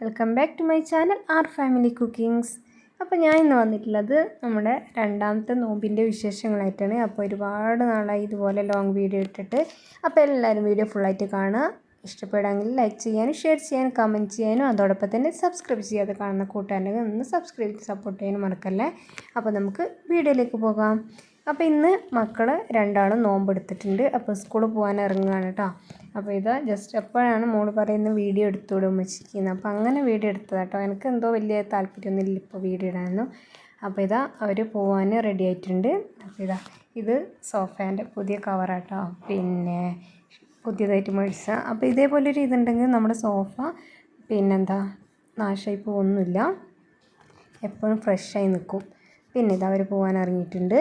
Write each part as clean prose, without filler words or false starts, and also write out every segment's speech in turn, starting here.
Welcome back to my channel R family cookings. അപ്പോൾ ഞാൻ ഇന്ന് വന്നിട്ടുള്ളത് നമ്മുടെ രണ്ടാമത്തെ നോമ്പിൻ്റെ വിശേഷങ്ങളായിട്ടാണ്. അപ്പോൾ ഒരുപാട് നാളായി ഇതുപോലെ ലോങ് വീഡിയോ ഇട്ടിട്ട്. അപ്പോൾ എല്ലാവരും വീഡിയോ ഫുള്ളായിട്ട് കാണുക. ഇഷ്ടപ്പെടുകയാണെങ്കിൽ ലൈക്ക് ചെയ്യാനും ഷെയർ ചെയ്യാനും കമൻറ്റ് ചെയ്യാനും അതോടൊപ്പം തന്നെ സബ്സ്ക്രൈബ് ചെയ്യാതെ കാണുന്ന കൂട്ടുകാരനെ ഒന്ന് സബ്സ്ക്രൈബ് ചെയ്ത് സപ്പോർട്ട് ചെയ്യാനും മറക്കല്ലേ. അപ്പോൾ നമുക്ക് വീഡിയോയിലേക്ക് പോകാം. അപ്പോൾ ഇന്ന് മക്കൾ രണ്ടാളും നോമ്പെടുത്തിട്ടുണ്ട്. അപ്പോൾ സ്കൂളിൽ പോകാൻ ഇറങ്ങുകയാണ് കേട്ടോ. അപ്പോൾ ഇത് ജസ്റ്റ് എപ്പോഴാണ് മോള് പറയുന്നത് വീഡിയോ എടുത്തുവിടും ഉമ്മച്ചിരിക്കുന്നത്. അപ്പോൾ അങ്ങനെ വീഡിയോ എടുത്തത് കേട്ടോ. എനിക്ക് എന്തോ വലിയ താല്പര്യമൊന്നുമില്ല ഇപ്പോൾ വീഡിയോ ഇടാനൊന്നും. അപ്പോൾ ഇതാ അവർ പോകാൻ റെഡി ആയിട്ടുണ്ട്. അപ്പോൾ ഇതാ ഇത് സോഫേൻ്റെ പുതിയ കവറാട്ടോ, പിന്നെ പുതിയതായിട്ട് മേടിച്ച. അപ്പോൾ ഇതേപോലൊരു ഇതുണ്ടെങ്കിൽ നമ്മുടെ സോഫ പിന്നെന്താ നാശമായി പോകുന്നില്ല, എപ്പോഴും ഫ്രഷായി നിൽക്കും. പിന്നെ ഇത് അവർ പോകാൻ ഇറങ്ങിയിട്ടുണ്ട്.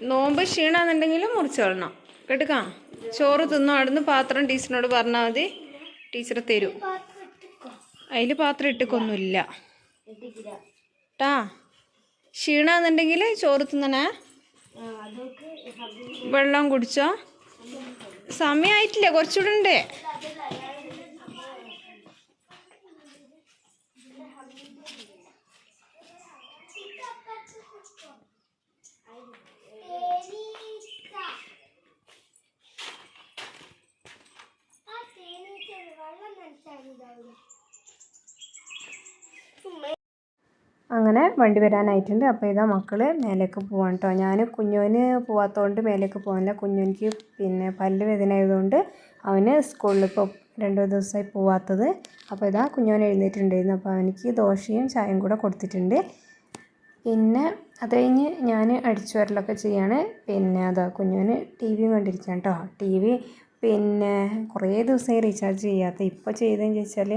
നോമ്പ് ക്ഷീണമെന്നുണ്ടെങ്കിലും മുറിച്ച് കളണം കേട്ടുക്കാ. ചോറ് തിന്നോ അവിടുന്ന് പാത്രം ടീച്ചറിനോട് പറഞ്ഞാൽ മതി, ടീച്ചർ തരും. അതിൽ പാത്രം ഇട്ടിക്കൊന്നുമില്ല ട്ടാ. ക്ഷീണമെന്നുണ്ടെങ്കിൽ ചോറ് തിന്നണേ, വെള്ളം കുടിച്ചോ. സമയമായിട്ടില്ല, കുറച്ചുകൂടെ ഉണ്ട്. അങ്ങനെ വണ്ടി വരാനായിട്ടുണ്ട്. അപ്പോൾ ഇതാ മക്കൾ മേലേക്ക് പോവാൻ കേട്ടോ. ഞാൻ കുഞ്ഞോന് പോവാത്തതുകൊണ്ട് മേലേക്ക് പോകാനില്ല. കുഞ്ഞോനിക്ക് പിന്നെ പല്ല് വേദന ആയതുകൊണ്ട് അവന് സ്കൂളിൽ ഇപ്പോൾ 2 ദിവസമായി പോവാത്തത്. അപ്പോൾ ഇതാ കുഞ്ഞോൻ എഴുന്നേറ്റുണ്ടായിരുന്നു. അപ്പോൾ അവനിക്ക് ദോശയും ചായയും കൂടെ കൊടുത്തിട്ടുണ്ട്. പിന്നെ അത് കഴിഞ്ഞ് ഞാൻ അടിച്ചു വരലൊക്കെ ചെയ്യാണ്. പിന്നെ അതാ കുഞ്ഞോന് ടി വിയും കണ്ടിരിക്കുകയാണ് കേട്ടോ. ടി വി പിന്നെ കുറേ ദിവസമായി റീചാർജ് ചെയ്യാത്ത. ഇപ്പോൾ ചെയ്തതെന്ന് ചോദിച്ചാൽ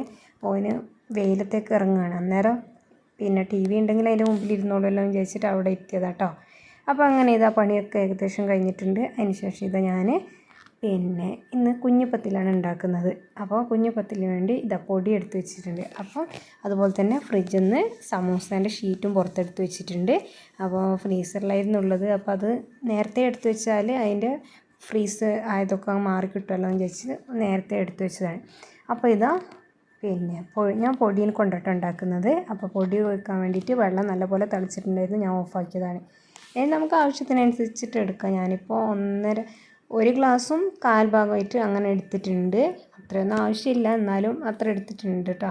ഓന് വെയിലത്തേക്ക് ഇറങ്ങുകയാണ്. അന്നേരം പിന്നെ ടി വി ഉണ്ടെങ്കിൽ അതിൻ്റെ മുമ്പിൽ ഇരുന്നോളൂല്ലോ എന്ന് വിചാരിച്ചിട്ട് അവിടെ എത്തിയതാണ് കേട്ടോ. അപ്പോൾ അങ്ങനെ ഇതാ പണിയൊക്കെ ഏകദേശം കഴിഞ്ഞിട്ടുണ്ട്. അതിന് ശേഷം ഇതാ ഞാൻ പിന്നെ ഇന്ന് കുഞ്ഞിപ്പത്തിലാണ് ഉണ്ടാക്കുന്നത്. അപ്പോൾ കുഞ്ഞിപ്പത്തിന് വേണ്ടി ഇതാ പൊടി എടുത്ത് വെച്ചിട്ടുണ്ട്. അപ്പോൾ അതുപോലെ തന്നെ ഫ്രിഡ്ജിൽ നിന്ന് സമൂസേൻ്റെ ഷീറ്റും പുറത്തെടുത്ത് വെച്ചിട്ടുണ്ട്. അപ്പോൾ ഫ്രീസറിലായിരുന്നുള്ളത്. അപ്പോൾ അത് നേരത്തെ എടുത്ത് വെച്ചാൽ അതിൻ്റെ ഫ്രീസ് ആയതൊക്കെ മാറി കിട്ടുമല്ലോ എന്ന് വിചാരിച്ച് നേരത്തെ എടുത്ത് വെച്ചതാണ്. അപ്പോൾ ഇതാ പിന്നെ ഞാൻ പൊടിയിൽ കൊണ്ടിട്ട് ഉണ്ടാക്കുന്നത്. അപ്പോൾ പൊടി ഒഴിക്കാൻ വേണ്ടിയിട്ട് വെള്ളം നല്ലപോലെ തിളച്ചിട്ടുണ്ടായിരുന്നു, ഞാൻ ഓഫാക്കിയതാണ്. ഇനി നമുക്ക് ആവശ്യത്തിനനുസരിച്ചിട്ട് എടുക്കാം. ഞാനിപ്പോൾ 1 ഗ്ലാസും 1/4 ഭാഗമായിട്ട് അങ്ങനെ എടുത്തിട്ടുണ്ട്. അത്രയൊന്നും ആവശ്യമില്ല, എന്നാലും അത്ര എടുത്തിട്ടുണ്ട് കേട്ടോ.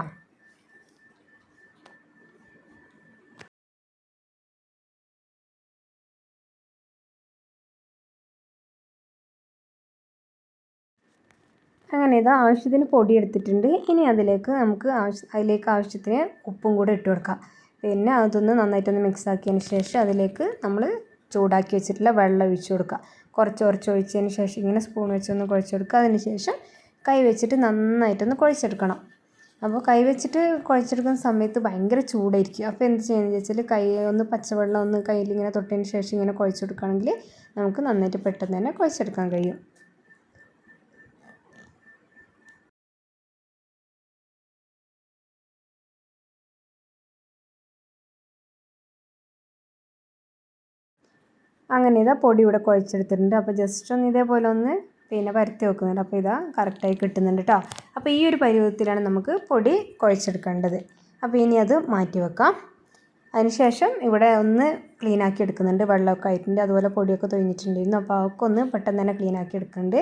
അങ്ങനെ ഇത് ആവശ്യത്തിന് പൊടി എടുത്തിട്ടുണ്ട്. ഇനി അതിലേക്ക് ആവശ്യത്തിന് ഉപ്പും കൂടെ ഇട്ട് കൊടുക്കാം. പിന്നെ അതൊന്ന് നന്നായിട്ടൊന്ന് മിക്സ് ആക്കിയതിന് ശേഷം അതിലേക്ക് നമ്മൾ ചൂടാക്കി വെച്ചിട്ടുള്ള വെള്ളം ഒഴിച്ച് കൊടുക്കുക. കുറച്ച് ഒഴിച്ചതിന് ശേഷം ഇങ്ങനെ സ്പൂൺ വെച്ചൊന്ന് കുഴച്ച് കൊടുക്കുക. അതിന് ശേഷം കൈ വെച്ചിട്ട് നന്നായിട്ടൊന്ന് കുഴച്ചെടുക്കണം. അപ്പോൾ കൈ വെച്ചിട്ട് കുഴച്ചെടുക്കുന്ന സമയത്ത് ഭയങ്കര ചൂടായിരിക്കും. അപ്പോൾ എന്ത് ചെയ്യുന്നത് വെച്ചാൽ കൈ ഒന്ന് പച്ചവെള്ളം ഒന്ന് കയ്യിൽ ഇങ്ങനെ തൊട്ടതിന് ശേഷം ഇങ്ങനെ കുഴച്ചെടുക്കുകയാണെങ്കിൽ നമുക്ക് നന്നായിട്ട് പെട്ടെന്ന് തന്നെ കുഴച്ചെടുക്കാൻ കഴിയും. അങ്ങനെ ഇതാ പൊടി ഇവിടെ കുഴച്ചെടുത്തിട്ടുണ്ട്. അപ്പോൾ ജസ്റ്റ് ഒന്ന് ഇതേപോലെ ഒന്ന് പിന്നെ പരത്തി വെക്കുന്നുണ്ട്. അപ്പോൾ ഇതാ കറക്റ്റായി കിട്ടുന്നുണ്ട് കേട്ടോ. അപ്പോൾ ഈ ഒരു പരുവത്തിലാണ് നമുക്ക് പൊടി കുഴച്ചെടുക്കേണ്ടത്. അപ്പോൾ ഇനി അത് മാറ്റി വെക്കാം. അതിനുശേഷം ഇവിടെ ഒന്ന് ക്ലീനാക്കി എടുക്കുന്നുണ്ട്. വെള്ളമൊക്കെ ആയിട്ടുണ്ട്, അതുപോലെ പൊടിയൊക്കെ തൊഴിഞ്ഞിട്ടുണ്ടായിരുന്നു. അപ്പോൾ അതൊക്കെ ഒന്ന് പെട്ടെന്ന് തന്നെ ക്ലീനാക്കി എടുക്കുന്നുണ്ട്.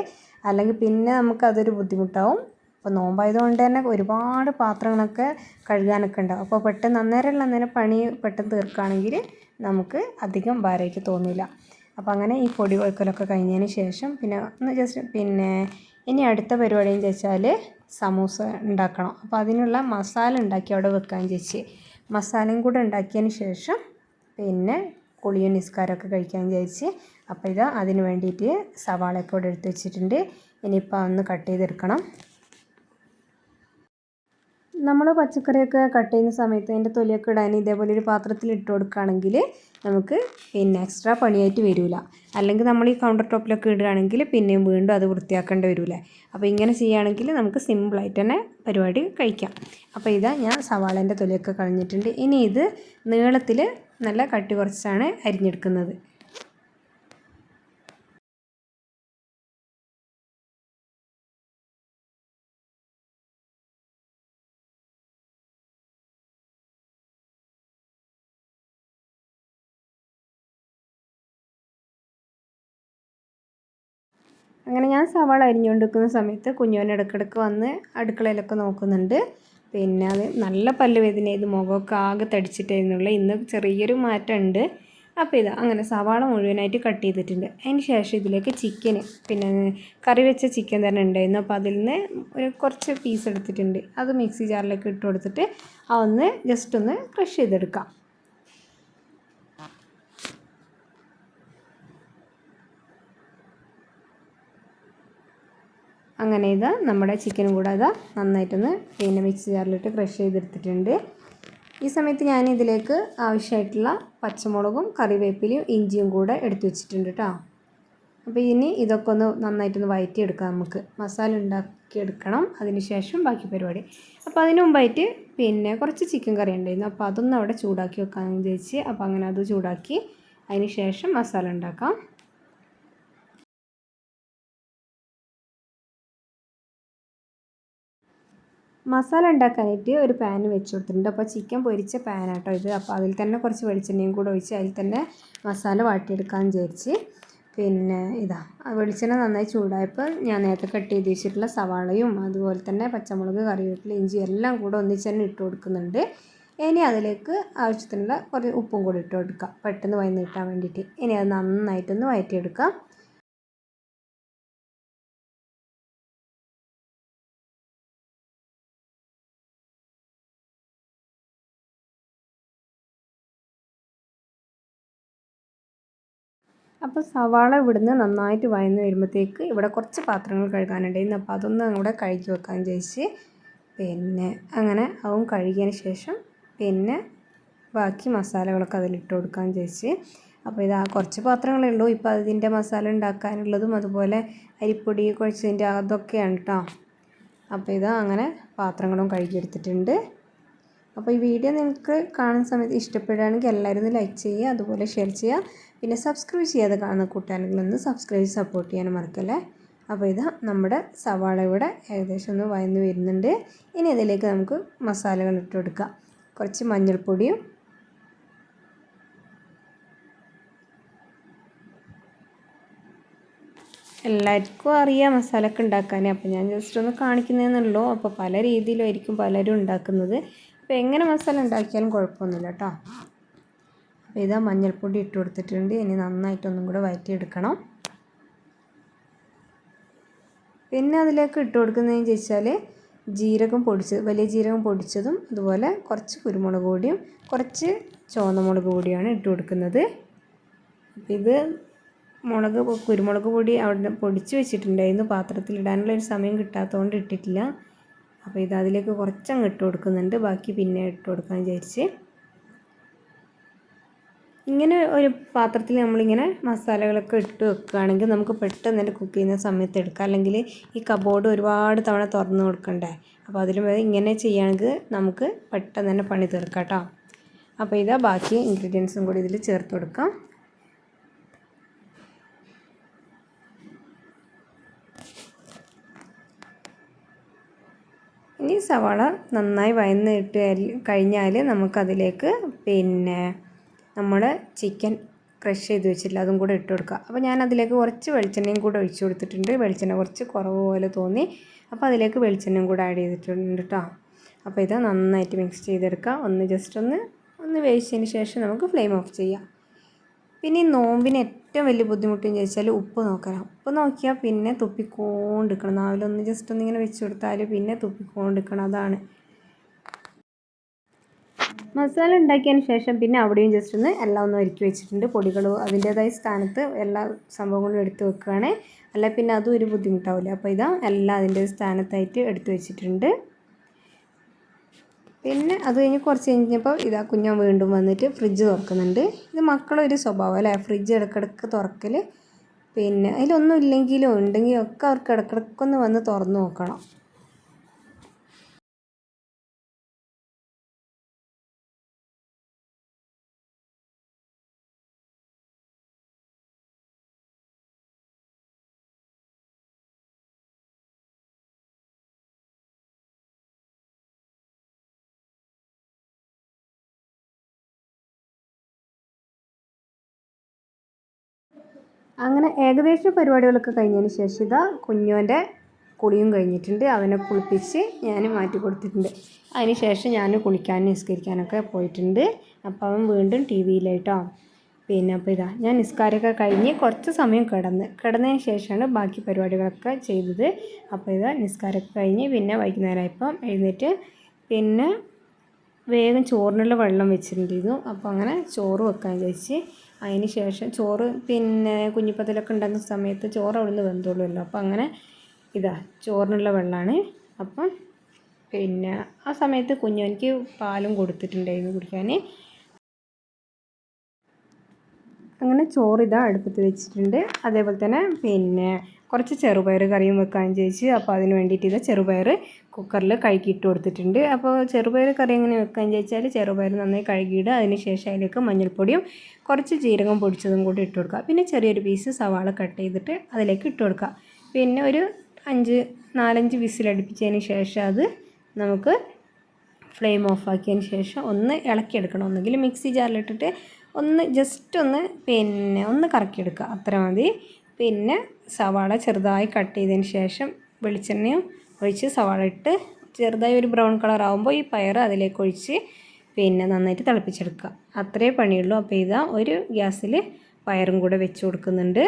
അല്ലെങ്കിൽ പിന്നെ നമുക്കതൊരു ബുദ്ധിമുട്ടാവും. അപ്പോൾ നോമ്പായതുകൊണ്ട് തന്നെ ഒരുപാട് പാത്രങ്ങളൊക്കെ കഴുകാനൊക്കെ ഉണ്ടാവും. അപ്പോൾ പെട്ടെന്ന് അന്നേരം പണി പെട്ടെന്ന് തീർക്കുകയാണെങ്കിൽ നമുക്ക് അധികം ഭാരമായിട്ട് തോന്നില്ല. അപ്പോൾ അങ്ങനെ ഈ പൊടി കുഴക്കലൊക്കെ കഴിഞ്ഞതിന് ശേഷം പിന്നെ ഒന്ന് ജസ്റ്റ് പിന്നെ ഇനി അടുത്ത പരിപാടി എന്ന് വെച്ചാൽ സമൂസ ഉണ്ടാക്കണം. അപ്പോൾ അതിനുള്ള മസാല ഉണ്ടാക്കി അവിടെ വെക്കാൻ ചേച്ചി. മസാലയും കൂടെ ഉണ്ടാക്കിയതിന് ശേഷം പിന്നെ കുളിയും നിസ്കാരമൊക്കെ കഴിക്കാൻ വിചാരിച്ച്. അപ്പോൾ ഇത് അതിന് വേണ്ടിയിട്ട് സവാളയൊക്കെ ഇവിടെ എടുത്ത് വെച്ചിട്ടുണ്ട്. ഇനിയിപ്പോൾ ഒന്ന് കട്ട് ചെയ്തെടുക്കണം. നമ്മൾ പച്ചക്കറിയൊക്കെ കട്ട് ചെയ്യുന്ന സമയത്ത് അതിൻ്റെ തൊലിയൊക്കെ ഇടാൻ ഇതേപോലെ ഒരു പാത്രത്തിൽ ഇട്ട് കൊടുക്കുകയാണെങ്കിൽ നമുക്ക് പിന്നെ എക്സ്ട്രാ പണിയായിട്ട് വരില്ല. അല്ലെങ്കിൽ നമ്മൾ ഈ കൗണ്ടർ ടോപ്പിലൊക്കെ ഇടുകയാണെങ്കിൽ പിന്നെയും വീണ്ടും അത് വൃത്തിയാക്കേണ്ടി വരില്ലേ. അപ്പോൾ ഇങ്ങനെ ചെയ്യുകയാണെങ്കിൽ നമുക്ക് സിമ്പിളായിട്ട് തന്നെ പരിപാടി കഴിക്കാം. അപ്പോൾ ഇതാ ഞാൻ സവാളേൻ്റെ തൊലിയൊക്കെ കളഞ്ഞിട്ടുണ്ട്. ഇനി ഇത് നീളത്തിൽ നല്ല കട്ടി കുറച്ചാണ് അരിഞ്ഞെടുക്കുന്നത്. അങ്ങനെ ഞാൻ സവാള അരിഞ്ഞുകൊണ്ടിരിക്കുന്ന സമയത്ത് കുഞ്ഞോൻ ഇടയ്ക്കിടയ്ക്ക് വന്ന് അടുക്കളയിലൊക്കെ നോക്കുന്നുണ്ട്. പിന്നെ അത് നല്ല പല്ലുവേദന ഇത് മുഖമൊക്കെ ആകെ തടിച്ചിട്ടായിരുന്നുള്ള. ഇന്ന് ചെറിയൊരു മാറ്റമുണ്ട്. അപ്പോൾ ഇതാ അങ്ങനെ സവാള മുഴുവനായിട്ട് കട്ട് ചെയ്തിട്ടുണ്ട്. അതിന് ശേഷം ഇതിലേക്ക് ചിക്കന് പിന്നെ കറി വെച്ച ചിക്കൻ തന്നെ ഉണ്ടായിരുന്നു. അപ്പോൾ അതിൽ നിന്ന് ഒരു കുറച്ച് പീസ് എടുത്തിട്ടുണ്ട്. അത് മിക്സി ജാറിലേക്ക് ഇട്ട് കൊടുത്തിട്ട് അതൊന്ന് ജസ്റ്റ് ഒന്ന് ക്രഷ് ചെയ്തെടുക്കാം. അങ്ങനെ ഇതാ നമ്മുടെ ചിക്കനും കൂടെ ഇതാ നന്നായിട്ടൊന്ന് പിന്നെ മിക്സി ജാറിലിട്ട് ക്രഷ് ചെയ്തെടുത്തിട്ടുണ്ട്. ഈ സമയത്ത് ഞാൻ ഇതിലേക്ക് ആവശ്യമായിട്ടുള്ള പച്ചമുളകും കറിവേപ്പിലയും ഇഞ്ചിയും കൂടെ എടുത്തു വെച്ചിട്ടുണ്ട് കേട്ടോ. അപ്പോൾ ഇനി ഇതൊക്കെ ഒന്ന് നന്നായിട്ടൊന്ന് വഴറ്റിയെടുക്കാം. നമുക്ക് മസാല ഉണ്ടാക്കിയെടുക്കണം. അതിന് ശേഷം ബാക്കി പരിപാടി. അപ്പോൾ അതിന് മുമ്പായിട്ട് പിന്നെ കുറച്ച് ചിക്കൻ കറി ഉണ്ടായിരുന്നു. അപ്പോൾ അതൊന്ന് അവിടെ ചൂടാക്കി വെക്കാമെന്ന് വിചാരിച്ച് അപ്പോൾ അങ്ങനെ അത് ചൂടാക്കി അതിന് ശേഷം മസാല ഉണ്ടാക്കാം. മസാല ഉണ്ടാക്കാനായിട്ട് ഒരു പാൻ വെച്ച് കൊടുത്തിട്ടുണ്ട്. അപ്പോൾ ചിക്കൻ പൊരിച്ച പാനാട്ടോ ഇത്. അപ്പോൾ അതിൽ തന്നെ കുറച്ച് വെളിച്ചെണ്ണയും കൂടെ ഒഴിച്ച് അതിൽ തന്നെ മസാല വാട്ടിയെടുക്കാമെന്ന് വിചാരിച്ച് പിന്നെ ഇതാ വെളിച്ചെണ്ണ നന്നായി ചൂടായപ്പോൾ ഞാൻ നേരത്തെ കട്ട് ചെയ്ത് വെച്ചിട്ടുള്ള സവാളയും അതുപോലെ തന്നെ പച്ചമുളക് കറിവേപ്പില ഇഞ്ചി എല്ലാം കൂടെ ഒന്നിച്ച് തന്നെ ഇട്ട് കൊടുക്കുന്നുണ്ട്. ഇനി അതിലേക്ക് ആവശ്യത്തിനുള്ള കുറച്ച് ഉപ്പും കൂടി ഇട്ട് കൊടുക്കുക പെട്ടെന്ന് വഴന്ന് കിട്ടാൻ വേണ്ടിയിട്ട്. ഇനി അത് നന്നായിട്ടൊന്ന് വഴറ്റിയെടുക്കാം. അപ്പോൾ സവാള ഇവിടുന്ന് നന്നായിട്ട് വഴന്ന് വരുമ്പോഴത്തേക്ക് ഇവിടെ കുറച്ച് പാത്രങ്ങൾ കഴുകാനുണ്ടായിരുന്നു. അപ്പോൾ അതൊന്ന് അങ്ങോട്ട് കഴുകി വെക്കാൻ വിചാരിച്ച് പിന്നെ അങ്ങനെ അതും കഴുകിയതിന് ശേഷം പിന്നെ ബാക്കി മസാലകളൊക്കെ അതിലിട്ട് കൊടുക്കാൻ വിചാരിച്ച്. അപ്പോൾ ഇതാ കുറച്ച് പാത്രങ്ങളേ ഉള്ളൂ ഇപ്പോൾ അതിൻ്റെ മസാല ഉണ്ടാക്കാനുള്ളതും അതുപോലെ അരിപ്പൊടി കുഴച്ചതിൻ്റെ അതൊക്കെയാണ് കേട്ടോ. അപ്പോൾ ഇതാ അങ്ങനെ പാത്രങ്ങളും കഴുകിയെടുത്തിട്ടുണ്ട്. അപ്പോൾ ഈ വീഡിയോ നിങ്ങൾക്ക് കാണുന്ന സമയത്ത് ഇഷ്ടപ്പെടുകയാണെങ്കിൽ എല്ലാവരും ഒന്ന് ലൈക്ക് ചെയ്യുക, അതുപോലെ ഷെയർ ചെയ്യുക. പിന്നെ സബ്സ്ക്രൈബ് ചെയ്യാതെ കാണുന്ന കൂട്ടുകാരെങ്കിൽ ഒന്ന് സബ്സ്ക്രൈബ് സപ്പോർട്ട് ചെയ്യാനും മറക്കല്ലേ. അപ്പോൾ ഇതാ നമ്മുടെ സവാള ഇവിടെ ഏകദേശം ഒന്ന് വഴന്ന് വരുന്നുണ്ട്. ഇനി അതിലേക്ക് നമുക്ക് മസാലകൾ ഇട്ട് കൊടുക്കാം. കുറച്ച് മഞ്ഞൾപ്പൊടിയും എല്ലാവർക്കും അറിയാം മസാലയൊക്കെ ഉണ്ടാക്കാൻ. അപ്പോൾ ഞാൻ ജസ്റ്റ് ഒന്ന് കാണിക്കുന്നതെന്നുള്ളൂ. അപ്പോൾ പല രീതിയിലായിരിക്കും പലരും ഉണ്ടാക്കുന്നത്. അപ്പോൾ എങ്ങനെ മസാല ഉണ്ടാക്കിയാലും കുഴപ്പമൊന്നുമില്ല കേട്ടോ. അപ്പോൾ ഇതാ മഞ്ഞൾപ്പൊടി ഇട്ട് കൊടുത്തിട്ടുണ്ട്. ഇനി നന്നായിട്ടൊന്നും കൂടെ വഴറ്റിയെടുക്കണം. പിന്നെ അതിലേക്ക് ഇട്ട് കൊടുക്കുന്നതെന്ന് ചോദിച്ചാൽ ജീരകം പൊടിച്ചത് വലിയ ജീരകം പൊടിച്ചതും അതുപോലെ കുറച്ച് കുരുമുളക് പൊടിയും കുറച്ച് ചുവന്ന മുളക് പൊടിയാണ് ഇട്ട് കൊടുക്കുന്നത്. അപ്പോൾ ഇത് കുരുമുളക് പൊടി അവിടെ പൊടിച്ച് വെച്ചിട്ടുണ്ടായിരുന്നു. പാത്രത്തിലിടാനുള്ള ഒരു സമയം കിട്ടാത്തതുകൊണ്ട് ഇട്ടിട്ടില്ല. അപ്പോൾ ഇത് അതിലേക്ക് കുറച്ചങ്ങ് ഇട്ട് കൊടുക്കുന്നുണ്ട്. ബാക്കി പിന്നെ ഇട്ട് കൊടുക്കാൻ വിചാരിച്ച്. ഇങ്ങനെ ഒരു പാത്രത്തിൽ നമ്മളിങ്ങനെ മസാലകളൊക്കെ ഇട്ട് വെക്കുകയാണെങ്കിൽ നമുക്ക് പെട്ടെന്ന് തന്നെ കുക്ക് ചെയ്യുന്ന സമയത്ത് എടുക്കാം. അല്ലെങ്കിൽ ഈ കബോർഡ് ഒരുപാട് തവണ തുറന്ന് കൊടുക്കണ്ടേ. അപ്പോൾ അതിലും ഇങ്ങനെ ചെയ്യുകയാണെങ്കിൽ നമുക്ക് പെട്ടെന്ന് തന്നെ പണി തീർക്കാം കേട്ടോ. അപ്പോൾ ഇതാ ബാക്കി ഇൻഗ്രീഡിയൻസും കൂടി ഇതിൽ ചേർത്ത് കൊടുക്കാം. ഇനി സവാള നന്നായി വഴന്നിട്ട് കഴിഞ്ഞാൽ നമുക്കതിലേക്ക് പിന്നെ നമ്മൾ ചിക്കൻ ക്രഷ് ചെയ്ത് വെച്ചിട്ടില്ല അതും കൂടെ ഇട്ട് കൊടുക്കുക. അപ്പോൾ ഞാൻ അതിലേക്ക് കുറച്ച് വെളിച്ചെണ്ണയും കൂടെ ഒഴിച്ച് കൊടുത്തിട്ടുണ്ട്. വെളിച്ചെണ്ണ കുറച്ച് കുറവ് പോലെ തോന്നി. അപ്പോൾ അതിലേക്ക് വെളിച്ചെണ്ണയും കൂടെ ആഡ് ചെയ്തിട്ടുണ്ട് കേട്ടോ. അപ്പോൾ ഇത് നന്നായിട്ട് മിക്സ് ചെയ്തെടുക്കുക. ജസ്റ്റ് ഒന്ന് വേവിച്ചതിന് ശേഷം നമുക്ക് ഫ്ലെയിം ഓഫ് ചെയ്യാം. പിന്നെ ഈ നോമ്പിന് ഏറ്റവും വലിയ ബുദ്ധിമുട്ടെന്ന് ചോദിച്ചാൽ ഉപ്പ് നോക്കണം. ഉപ്പ് നോക്കിയാൽ പിന്നെ തുപ്പിക്കൊണ്ടിരിക്കണം. നാവിലൊന്ന് ജസ്റ്റ് ഒന്നിങ്ങനെ വെച്ച് കൊടുത്താൽ പിന്നെ തുപ്പിക്കൊണ്ടിരിക്കണം. അതാണ് മസാല ഉണ്ടാക്കിയതിന് ശേഷം പിന്നെ അവിടെയും ജസ്റ്റ് ഒന്ന് എല്ലാം ഒന്ന് ഒരുക്കി വെച്ചിട്ടുണ്ട്. പൊടികൾ അതിൻ്റേതായ സ്ഥാനത്ത് എല്ലാ സംഭവങ്ങളും എടുത്ത് വെക്കുകയാണ്. അല്ല പിന്നെ അതും ഒരു ബുദ്ധിമുട്ടാവില്ല. അപ്പോൾ ഇതാ എല്ലാം അതിൻ്റെ സ്ഥാനത്തായിട്ട് എടുത്ത് വെച്ചിട്ടുണ്ട്. പിന്നെ അത് കഴിഞ്ഞ് കുറച്ച് കഴിഞ്ഞപ്പോൾ ഇതാ കുഞ്ഞൻ വീണ്ടും വന്നിട്ട് ഫ്രിഡ്ജ് തുറക്കുന്നുണ്ട്. ഇത് മക്കളൊരു സ്വഭാവം അല്ലേ, ഫ്രിഡ്ജ് ഇടയ്ക്കിടയ്ക്ക് തുറക്കൽ. പിന്നെ അതിലൊന്നും ഇല്ലെങ്കിലും ഉണ്ടെങ്കിലും ഒക്കെ അവർക്ക് ഇടയ്ക്കിടയ്ക്കൊന്ന് വന്ന് തുറന്ന് നോക്കണം. അങ്ങനെ ഏകദേശം പരിപാടികളൊക്കെ കഴിഞ്ഞതിന് ശേഷം ഇതാ കുഞ്ഞോൻ്റെ കുളിയും കഴിഞ്ഞിട്ടുണ്ട്. അവനെ കുളിപ്പിച്ച് ഞാൻ മാറ്റി കൊടുത്തിട്ടുണ്ട്. അതിന് ശേഷം ഞാൻ കുളിക്കാനും നിസ്കരിക്കാനൊക്കെ പോയിട്ടുണ്ട്. അപ്പോൾ അവൻ വീണ്ടും ടി വിയിലായിട്ടോ. പിന്നെ അപ്പോൾ ഇതാ ഞാൻ നിസ്കാരമൊക്കെ കഴിഞ്ഞ് കുറച്ച് സമയം കിടന്നതിന് ശേഷമാണ് ബാക്കി പരിപാടികളൊക്കെ ചെയ്തത്. അപ്പോൾ ഇതാ നിസ്കാരമൊക്കെ കഴിഞ്ഞ് പിന്നെ വൈകുന്നേരമായപ്പം എഴുന്നേറ്റ് പിന്നെ വേഗം ചോറിനുള്ള വെള്ളം വെച്ചിട്ടുണ്ടായിരുന്നു. അപ്പോൾ അങ്ങനെ ചോറ് വെക്കാൻ വിചാരിച്ച് അതിന് ശേഷം ചോറ് പിന്നെ കുഞ്ഞിപ്പത്തിലൊക്കെ ഉണ്ടാകുന്ന സമയത്ത് ചോറ് അവിടെ നിന്ന് വെന്തോളുമല്ലോ. അപ്പോൾ അങ്ങനെ ഇതാ ചോറിനുള്ള വെള്ളമാണ്. അപ്പം പിന്നെ ആ സമയത്ത് കുഞ്ഞോനിക്ക് പാലും കൊടുത്തിട്ടുണ്ടായിരുന്നു കുടിക്കാൻ. അങ്ങനെ ചോറ് ഇതാ അടുപ്പത്ത് വെച്ചിട്ടുണ്ട്. അതേപോലെ തന്നെ പിന്നെ കുറച്ച് ചെറുപയർ കറിയും വെക്കാൻ ചോദിച്ച്. അപ്പോൾ അതിന് വേണ്ടിയിട്ട് ഇത് ചെറുപയർ കുക്കറിൽ കഴുകിയിട്ട് കൊടുത്തിട്ടുണ്ട്. അപ്പോൾ ചെറുപയർ കറി എങ്ങനെ വെക്കാൻ ചോദിച്ചാൽ ചെറുപയർ നന്നായി കഴുകിയിടുക. അതിന് ശേഷം അതിലേക്ക് മഞ്ഞൾപ്പൊടിയും കുറച്ച് ജീരകം പൊടിച്ചതും കൂടി ഇട്ട് കൊടുക്കുക. പിന്നെ ചെറിയൊരു പീസ് സവാള കട്ട് ചെയ്തിട്ട് അതിലേക്ക് ഇട്ട് കൊടുക്കുക. പിന്നെ ഒരു 4-5 വിസിലടുപ്പിച്ചതിന് ശേഷം അത് നമുക്ക് ഫ്ലെയിം ഓഫാക്കിയതിന് ശേഷം ഒന്ന് ഇളക്കിയെടുക്കണം. ഒന്നെങ്കിൽ മിക്സി ജാറിലിട്ടിട്ട് ഒന്ന് ജസ്റ്റ് ഒന്ന് കറക്കിയെടുക്കുക, അത്ര മതി. പിന്നെ സവാള ചെറുതായി കട്ട് ചെയ്തതിന് ശേഷം വെളിച്ചെണ്ണയും ഒഴിച്ച് സവാള ഇട്ട് ചെറുതായി ഒരു ബ്രൗൺ കളർ ആകുമ്പോൾ ഈ പയർ അതിലേക്ക് ഒഴിച്ച് പിന്നെ നന്നായിട്ട് തിളപ്പിച്ചെടുക്കുക. അത്രേ പണിയുള്ളൂ. അപ്പോൾ ഇതാ ഒരു ഗ്യാസിൽ പയറും കൂടെ വെച്ച് കൊടുക്കുന്നുണ്ട്.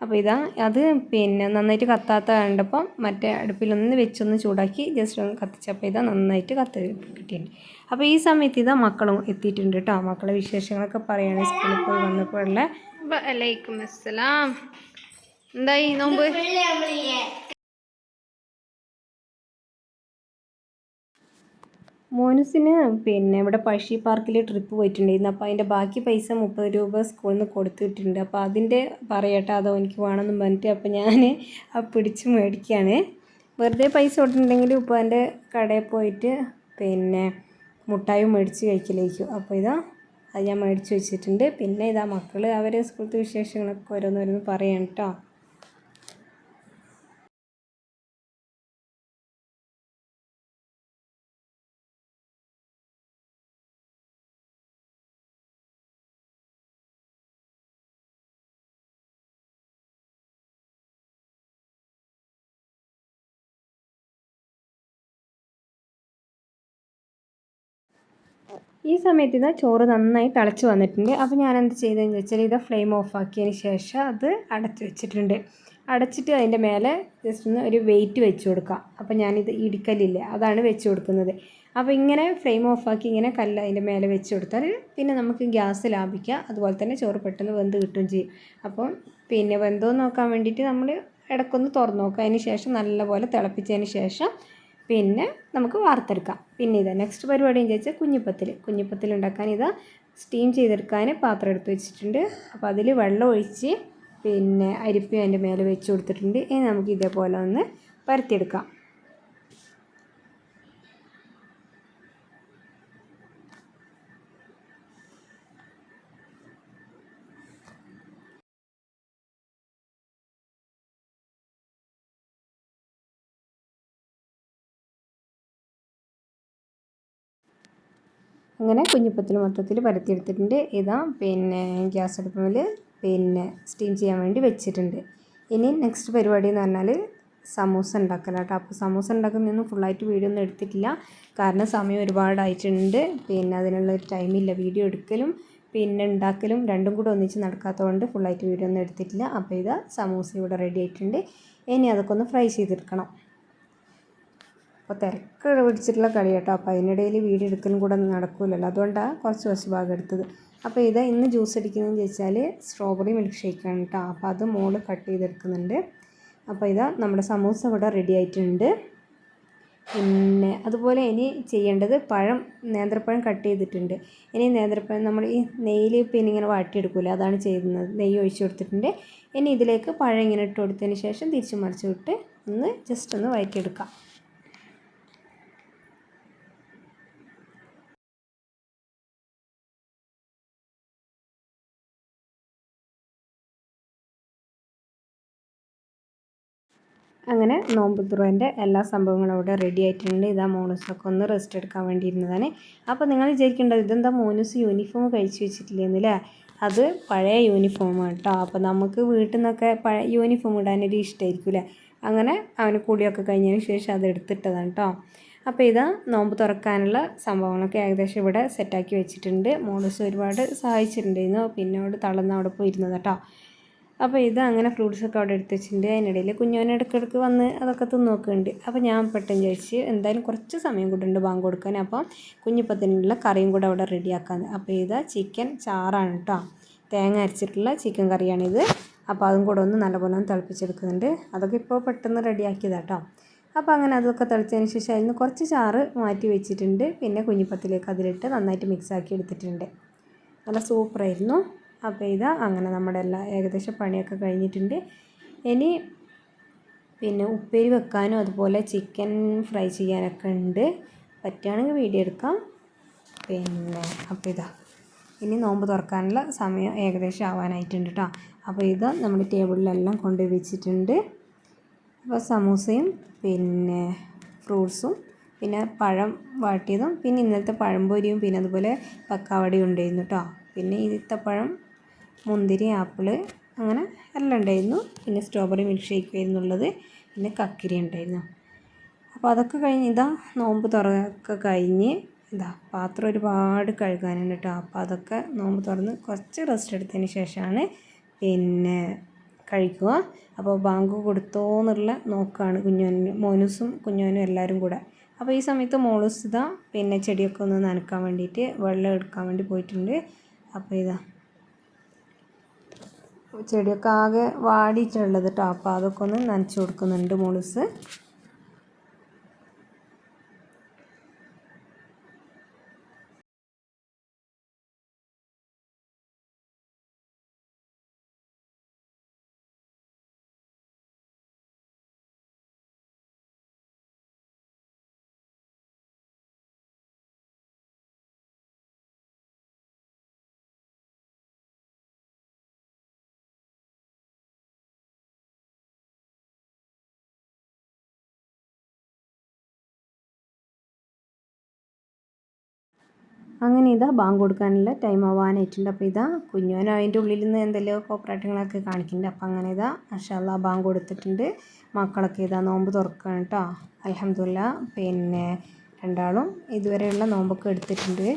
അപ്പോൾ ഇതാ അത് പിന്നെ നന്നായിട്ട് കത്താത്ത കണ്ടപ്പോൾ മറ്റേ അടുപ്പിലൊന്ന് വെച്ചൊന്ന് ചൂടാക്കി ജസ്റ്റ് ഒന്ന് കത്തിച്ചപ്പോൾ ഇതാ നന്നായിട്ട് കിട്ടിയിട്ടുണ്ട്. അപ്പോൾ ഈ സമയത്ത് ഇതാ മക്കളും എത്തിയിട്ടുണ്ട് കേട്ടോ. മക്കളെ വിശേഷങ്ങളൊക്കെ പറയുകയാണ് സ്കൂളിൽ പോയി വന്നപ്പോഴുള്ള. വലൈക്കും അസ്സലാം. എന്തായി നോമ്പ്? മോനുസിന് പിന്നെ ഇവിടെ പഴശ്ശി പാർക്കിൽ ട്രിപ്പ് പോയിട്ടുണ്ടായിരുന്നു. അപ്പോൾ അതിൻ്റെ ബാക്കി പൈസ 30 രൂപ സ്കൂളിൽ നിന്ന് കൊടുത്തിട്ടുണ്ട്. അപ്പോൾ അതിൻ്റെ പറയട്ടെ, അതോ എനിക്ക് വേണമെന്നും പറഞ്ഞിട്ട് അപ്പോൾ ഞാൻ പിടിച്ച് മേടിക്കുകയാണ്. വെറുതെ പൈസ കൊടുത്തിട്ടുണ്ടെങ്കിൽ ഇപ്പോൾ എൻ്റെ കടയിൽ പോയിട്ട് പിന്നെ മുട്ടായും മേടിച്ച് കഴിക്കലേക്കും. അപ്പോൾ ഇതാ അത് ഞാൻ മേടിച്ച് വെച്ചിട്ടുണ്ട്. പിന്നെ ഇതാ മക്കൾ അവരെ സ്കൂളത്തെ വിശേഷങ്ങളൊക്കെ ഓരോന്നോരോന്ന് പറയാം കേട്ടോ. ഈ സമയത്ത് ഇതാ ചോറ് നന്നായി തിളച്ച് വന്നിട്ടുണ്ട്. അപ്പോൾ ഞാൻ എന്ത് ചെയ്തതെന്ന് വെച്ചാൽ ഇതാ ഫ്ലെയിം ഓഫാക്കിയതിന് ശേഷം അത് അടച്ച് വെച്ചിട്ടുണ്ട്. അടച്ചിട്ട് അതിൻ്റെ മേലെ ജസ്റ്റ് ഒന്ന് ഒരു വെയിറ്റ് വെച്ച് കൊടുക്കുക. അപ്പോൾ ഞാനിത് ഇടിക്കല്ലില്ലേ അതാണ് വെച്ച് കൊടുക്കുന്നത്. അപ്പോൾ ഇങ്ങനെ ഫ്ലെയിം ഓഫാക്കി ഇങ്ങനെ കല്ല് അതിൻ്റെ മേലെ വെച്ച് കൊടുത്താൽ പിന്നെ നമുക്ക് ഗ്യാസ് ലാഭിക്കുക. അതുപോലെ തന്നെ ചോറ് പെട്ടെന്ന് വെന്ത് കിട്ടുകയും ചെയ്യും. അപ്പം പിന്നെ വെന്തോ നോക്കാൻ വേണ്ടിയിട്ട് നമ്മൾ ഇടയ്ക്കൊന്ന് തുറന്ന് നോക്കുക. അതിന് ശേഷം നല്ലപോലെ തിളപ്പിച്ചതിന് ശേഷം പിന്നെ നമുക്ക് വാർത്തെടുക്കാം. പിന്നെ ഇതാ നെക്സ്റ്റ് പരിപാടി എന്ന് വെച്ചാൽ കുഞ്ഞിപ്പത്തിൽ ഉണ്ടാക്കാൻ ഇതാ സ്റ്റീം ചെയ്തെടുക്കാൻ പാത്രം എടുത്ത് വെച്ചിട്ടുണ്ട്. അപ്പോൾ അതിൽ വെള്ളം ഒഴിച്ച് പിന്നെ അരിപ്പയും അതിൻ്റെ മേലെ വെച്ച് കൊടുത്തിട്ടുണ്ട്. ഇനി നമുക്ക് ഇതേപോലെ ഒന്ന് പരത്തിയെടുക്കാം. അങ്ങനെ കുഞ്ഞിപ്പത്തിൽ മൊത്തത്തിൽ പരത്തിയെടുത്തിട്ടുണ്ട്. ഇതാ പിന്നെ ഗ്യാസ് അടുപ്പിൽ പിന്നെ സ്റ്റീം ചെയ്യാൻ വേണ്ടി വെച്ചിട്ടുണ്ട്. ഇനി നെക്സ്റ്റ് പരിപാടി എന്ന് പറഞ്ഞാൽ സമൂസ ഉണ്ടാക്കലാട്ടോ. അപ്പോൾ സമൂസ ഉണ്ടാക്കുന്നതൊന്നും ഫുള്ളായിട്ട് വീഡിയോ ഒന്നും എടുത്തിട്ടില്ല, കാരണം സമയം ഒരുപാടായിട്ടുണ്ട്. പിന്നെ അതിനുള്ളൊരു ടൈമില്ല. വീഡിയോ എടുക്കലും പിന്നെ ഉണ്ടാക്കലും രണ്ടും കൂടെ ഒന്നിച്ച് നടക്കാത്തതുകൊണ്ട് ഫുള്ളായിട്ട് വീഡിയോ ഒന്നും എടുത്തിട്ടില്ല. അപ്പോൾ ഇതാ സമൂസ ഇവിടെ റെഡി ആയിട്ടുണ്ട്. ഇനി അതൊക്കെ ഒന്ന് ഫ്രൈ ചെയ്തെടുക്കണം. അപ്പോൾ തിരക്ക് പിടിച്ചിട്ടുള്ള കളി കേട്ടോ. അപ്പോൾ അതിനിടയിൽ വീഡിയോ എടുക്കലും കൂടെ നടക്കില്ലല്ലോ, അതുകൊണ്ടാണ് കുറച്ച് ഭാഗം എടുത്തത്. അപ്പോൾ ഇത് ഇന്ന് ജ്യൂസ് അടിക്കുന്നതെന്ന് ചോദിച്ചാൽ സ്ട്രോബെറി മിൽക്ക് ഷേക്കാണ് കേട്ടോ. അപ്പോൾ അത് മോള് കട്ട് ചെയ്തെടുക്കുന്നുണ്ട്. അപ്പോൾ ഇതാ നമ്മുടെ സമൂസ ഇവിടെ റെഡി ആയിട്ടുണ്ട്. പിന്നെ അതുപോലെ ഇനി ചെയ്യേണ്ടത് നേന്ത്രപ്പഴം കട്ട് ചെയ്തിട്ടുണ്ട്. ഇനി നേന്ത്രപ്പഴം നമ്മൾ ഈ നെയ്യിൽ പിന്നെ ഇങ്ങനെ വാട്ടിയെടുക്കില്ല, അതാണ് ചെയ്യുന്നത്. നെയ്യ് ഒഴിച്ച് കൊടുത്തിട്ടുണ്ട്. ഇനി ഇതിലേക്ക് പഴം ഇങ്ങനെ ഇട്ട് കൊടുത്തതിന് ശേഷം തിരിച്ച് മറിച്ച് വിട്ട് ജസ്റ്റ് ഒന്ന് വഴറ്റിയെടുക്കാം. അങ്ങനെ നോമ്പ് തുറേൻ്റെ എല്ലാ സംഭവങ്ങളും അവിടെ റെഡി ആയിട്ടുണ്ട്. ഇതാ മോനൂസൊക്കെ ഒന്ന് റെസ്റ്റ് എടുക്കാൻ വേണ്ടിയിരുന്നതാണ്. അപ്പോൾ നിങ്ങൾ വിചാരിക്കേണ്ടത് ഇതെന്താ മോനൂസ് യൂണിഫോം കഴിച്ച് വെച്ചിട്ടില്ലെന്നല്ലേ? അത് പഴയ യൂണിഫോമാണ് കേട്ടോ. അപ്പോൾ നമുക്ക് വീട്ടിൽ നിന്നൊക്കെ പഴയ യൂണിഫോം ഇടാനൊരു ഇഷ്ടമായിരിക്കും അല്ലേ? അങ്ങനെ അവന് കൂടിയൊക്കെ കഴിഞ്ഞതിന് ശേഷം അത് എടുത്തിട്ടതാണ് കേട്ടോ. അപ്പോൾ ഇതാ നോമ്പ് തുറക്കാനുള്ള സംഭവങ്ങളൊക്കെ ഏകദേശം ഇവിടെ സെറ്റാക്കി വെച്ചിട്ടുണ്ട്. മോനൂസ് ഒരുപാട് സഹായിച്ചിട്ടുണ്ടായിരുന്നു. പിന്നെ അവിടെ തളർന്ന് അവിടെ പോയിരുന്നത് കേട്ടോ. അപ്പോൾ ഇത് അങ്ങനെ ഫ്രൂട്ട്സൊക്കെ അവിടെ എടുത്ത് വെച്ചിട്ടുണ്ട്. അതിനിടയിൽ കുഞ്ഞോനെ ഇടയ്ക്കിടയ്ക്ക് വന്ന് അതൊക്കെ തിന്ന് നോക്കുന്നുണ്ട്. അപ്പോൾ ഞാൻ പെട്ടെന്ന് ചോദിച്ച് എന്തായാലും കുറച്ച് സമയം കൂടെ ഉണ്ട് ബാങ്ക് കൊടുക്കാൻ. അപ്പം കുഞ്ഞിപ്പത്തിനുള്ള കറിയും കൂടെ അവിടെ റെഡിയാക്കാൻ. അപ്പോൾ ഇത് ചിക്കൻ ചാറാണ് കേട്ടോ, തേങ്ങ അരച്ചിട്ടുള്ള ചിക്കൻ കറിയാണിത്. അപ്പോൾ അതും കൂടെ ഒന്ന് നല്ലപോലെ ഒന്ന് തിളപ്പിച്ചെടുക്കുന്നുണ്ട്. അതൊക്കെ ഇപ്പോൾ പെട്ടെന്ന് റെഡിയാക്കിയതാണ് കേട്ടോ. അപ്പോൾ അങ്ങനെ അതൊക്കെ തിളച്ചതിന് ശേഷം അതിന് കുറച്ച് ചാറ് മാറ്റി വെച്ചിട്ടുണ്ട്. പിന്നെ കുഞ്ഞിപ്പത്തിലേക്ക് അതിലിട്ട് നന്നായിട്ട് മിക്സാക്കി എടുത്തിട്ടുണ്ട്. നല്ല സൂപ്പറായിരുന്നു. അപ്പോൾ ഇതാ അങ്ങനെ നമ്മുടെ ഏകദേശം പണിയൊക്കെ കഴിഞ്ഞിട്ടുണ്ട്. ഇനി പിന്നെ ഉപ്പേരി വെക്കാനും അതുപോലെ ചിക്കൻ ഫ്രൈ ചെയ്യാനൊക്കെ ഉണ്ട്. പറ്റുകയാണെങ്കിൽ വീഡിയോ എടുക്കാം. പിന്നെ അപ്പോൾ ഇതാ ഇനി നോമ്പ് തുറക്കാനുള്ള സമയം ഏകദേശം ആവാനായിട്ടുണ്ട് കേട്ടോ. അപ്പോൾ ഇത് നമ്മുടെ ടേബിളിലെല്ലാം കൊണ്ടുപോയി വെച്ചിട്ടുണ്ട്. അപ്പോൾ സമൂസയും പിന്നെ ഫ്രൂട്ട്സും പിന്നെ പഴം വാട്ടിയതും പിന്നെ ഇന്നലത്തെ പഴംപൊരിയും പിന്നെ അതുപോലെ പക്കാവടയും ഉണ്ടായിരുന്നു കേട്ടോ. പിന്നെ ഈത്തപ്പഴം, മുന്തിരി, ആപ്പിൾ അങ്ങനെ എല്ലാം ഉണ്ടായിരുന്നു. പിന്നെ സ്ട്രോബെറി മിൽക്ക് ഷേക്ക് ആയിരുന്നുള്ളത്. പിന്നെ കക്കിരി ഉണ്ടായിരുന്നു. അപ്പോൾ അതൊക്കെ കഴിഞ്ഞ് ഇതാ നോമ്പ് തുറക്കെ കഴിഞ്ഞ് ഇതാ പാത്രം ഒരുപാട് കഴുകാനുണ്ട് കേട്ടോ. അപ്പോൾ അതൊക്കെ നോമ്പ് തുറന്ന് കുറച്ച് റെസ്റ്റ് എടുത്തതിന് ശേഷമാണ് പിന്നെ കഴിക്കുക. അപ്പോൾ ബാങ്ക് കൊടുത്തോ എന്നുള്ള നോക്കുകയാണ് മോനൂസും കുഞ്ഞോനും എല്ലാവരും കൂടെ. അപ്പോൾ ഈ സമയത്ത് മോളൂസ് ഇതാ പിന്നെ ചെടിയൊക്കെ ഒന്ന് നനയ്ക്കാൻ വേണ്ടിയിട്ട് വെള്ളം എടുക്കാൻ വേണ്ടി പോയിട്ടുണ്ട്. അപ്പോൾ ഇതാ ചെടിയൊക്കെ ആകെ വാടിയിട്ടുള്ളത് കേട്ടോ. അപ്പോൾ അതൊക്കെ ഒന്ന് നനച്ച് കൊടുക്കുന്നുണ്ട് മോളൂസ്. അങ്ങനെ ഇതാ ബാങ്ക് കൊടുക്കാനുള്ള ടൈം ആവാനായിട്ടുണ്ട്. അപ്പോൾ ഇതാ കുഞ്ഞോൻ അതിൻ്റെ ഉള്ളിൽ നിന്ന് എന്തെല്ലാം കോപ്പറേറ്റങ്ങളൊക്കെ കാണിക്കുന്നുണ്ട്. അപ്പോൾ അങ്ങനെ ഇതാ മാഷാ അല്ലാഹ് ബാങ്ക് കൊടുത്തിട്ടുണ്ട്. മക്കളൊക്കെ ഇതാ നോമ്പ് തുറക്കുകയാണ് കേട്ടോ. അൽഹംദുലില്ലാ. പിന്നെ രണ്ടാളും ഇതുവരെയുള്ള നോമ്പൊക്കെ എടുത്തിട്ടുണ്ട്.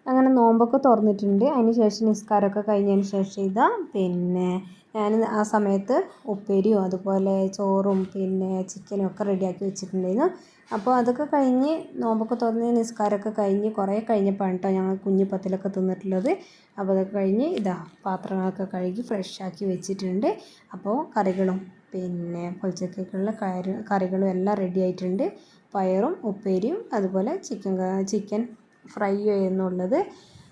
അങ്ങനെ നോമ്പൊക്കെ തുറന്നിട്ടുണ്ട്. അതിന് ശേഷം നിസ്കാരമൊക്കെ കഴിഞ്ഞതിന് ശേഷം ഇതാ പിന്നെ ഞാൻ ആ സമയത്ത് ഉപ്പേരിയും അതുപോലെ ചോറും പിന്നെ ചിക്കനും ഒക്കെ റെഡിയാക്കി വെച്ചിട്ടുണ്ടായിരുന്നു. അപ്പോൾ അതൊക്കെ കഴിഞ്ഞ് നോമ്പൊക്കെ തുറന്ന് നിസ്കാരമൊക്കെ കഴിഞ്ഞ് കുറേ കഴിഞ്ഞപ്പോഴാണ് കേട്ടോ ഞങ്ങൾ കുഞ്ഞിപ്പത്തിലൊക്കെ തിന്നിട്ടുള്ളത്. അപ്പോൾ അതൊക്കെ കഴിഞ്ഞ് ഇതാ പാത്രങ്ങളൊക്കെ കഴുകി ഫ്രഷാക്കി വെച്ചിട്ടുണ്ട്. അപ്പോൾ കറികളും പിന്നെ പൊളിച്ചക്കേക്കുള്ള കറികളും എല്ലാം റെഡി ആയിട്ടുണ്ട്. പയറും ഉപ്പേരിയും അതുപോലെ ചിക്കൻ ഫ്രൈ ചെയ്യുന്നുള്ളത്.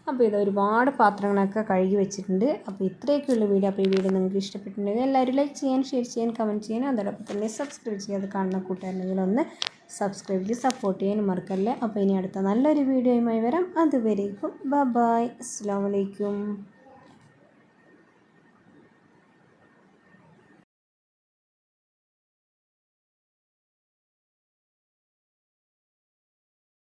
അപ്പോൾ ഇത് ഒരുപാട് പാത്രങ്ങളൊക്കെ കഴുകി വെച്ചിട്ടുണ്ട്. അപ്പോൾ ഇത്രയൊക്കെയുള്ള വീഡിയോ. അപ്പോൾ ഈ വീഡിയോ നിങ്ങൾക്ക് ഇഷ്ടപ്പെട്ടിട്ടുണ്ടെങ്കിൽ എല്ലാവരും ലൈക്ക് ചെയ്യാൻ, ഷെയർ ചെയ്യാൻ, കമൻറ്റ് ചെയ്യാൻ, അതോടൊപ്പം തന്നെ സബ്സ്ക്രൈബ് ചെയ്യാതെ കാണുന്ന കൂട്ടുകാരുണ്ടെങ്കിൽ ഒന്ന് സബ്സ്ക്രൈബ് ചെയ്ത് സപ്പോർട്ട് ചെയ്യാൻ മറക്കല്ലേ. അപ്പോൾ ഇനി അടുത്ത നല്ലൊരു വീഡിയോയുമായി വരാം. അതുവരേക്കും ബൈ. അസ്സലാമു അലൈക്കും.